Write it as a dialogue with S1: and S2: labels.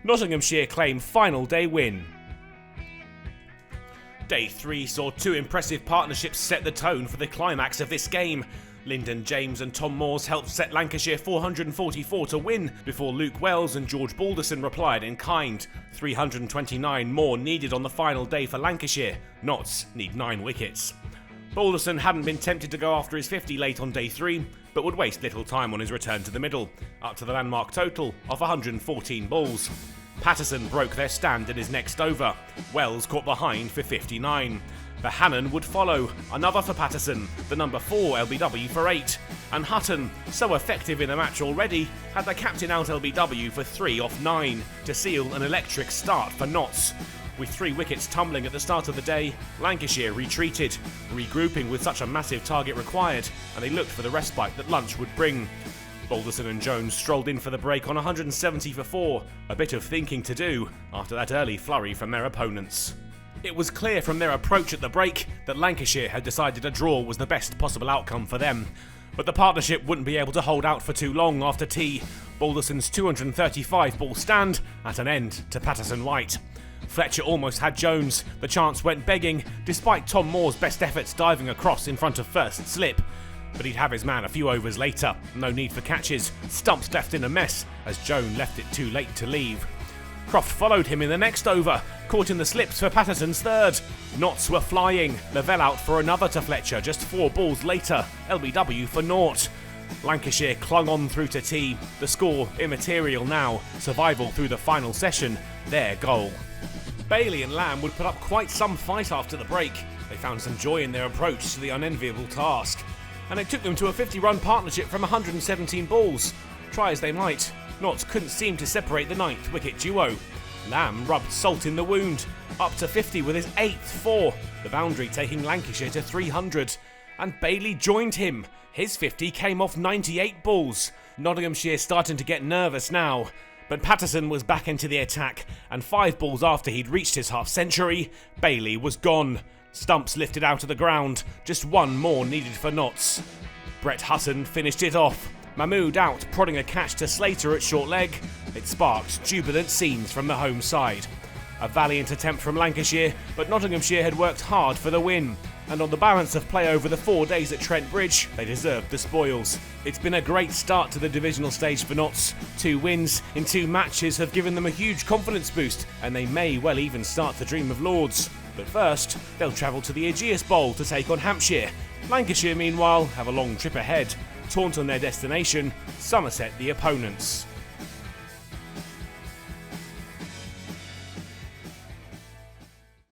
S1: Nottinghamshire claim final day win. Day 3 saw two impressive partnerships set the tone for the climax of this game. Lyndon James and Tom Moores helped set Lancashire 444 to win before Luke Wells and George Balderson replied in kind. 329 more needed on the final day for Lancashire. Notts need 9 wickets. Balderson hadn't been tempted to go after his 50 late on day 3, but would waste little time on his return to the middle, up to the landmark total of 114 balls. Patterson broke their stand in his next over. Wells caught behind for 59. The Hannon would follow, another for Patterson, the number 4 LBW for 8. And Hutton, so effective in the match already, had the captain out LBW for 3 off 9 to seal an electric start for Notts. With 3 wickets tumbling at the start of the day, Lancashire retreated, regrouping with such a massive target required, and they looked for the respite that lunch would bring. Balderson and Jones strolled in for the break on 170 for 4, a bit of thinking to do after that early flurry from their opponents. It was clear from their approach at the break that Lancashire had decided a draw was the best possible outcome for them. But the partnership wouldn't be able to hold out for too long after tea. Balderson's 235 ball stand at an end to Patterson-White. Fletcher almost had Jones. The chance went begging, despite Tom Moore's best efforts diving across in front of first slip. But he'd have his man a few overs later. No need for catches. Stumps left in a mess as Jones left it too late to leave. Croft followed him in the next over, caught in the slips for Patterson's third. Notts were flying. Lavelle out for another to Fletcher just 4 balls later. LBW for naught. Lancashire clung on through to tea. The score immaterial now. Survival through the final session. Their goal. Bailey and Lamb would put up quite some fight after the break. They found some joy in their approach to the unenviable task. And it took them to a 50-run partnership from 117 balls. Try as they might, Notts couldn't seem to separate the 9th wicket duo. Lamb rubbed salt in the wound, up to 50 with his 8th 4, the boundary taking Lancashire to 300. And Bailey joined him. His 50 came off 98 balls. Nottinghamshire starting to get nervous now. But Patterson was back into the attack, and 5 balls after he'd reached his half-century, Bailey was gone. Stumps lifted out of the ground, just 1 more needed for Notts. Brett Hutton finished it off. Mahmood out, prodding a catch to Slater at short leg. It sparked jubilant scenes from the home side. A valiant attempt from Lancashire, but Nottinghamshire had worked hard for the win. And on the balance of play over the 4 days at Trent Bridge, they deserved the spoils. It's been a great start to the divisional stage for Notts. 2 wins in 2 matches have given them a huge confidence boost, and they may well even start to dream of Lords. But first, they'll travel to the Aegeus Bowl to take on Hampshire. Lancashire, meanwhile, have a long trip ahead. Taunton their destination, Somerset the opponents.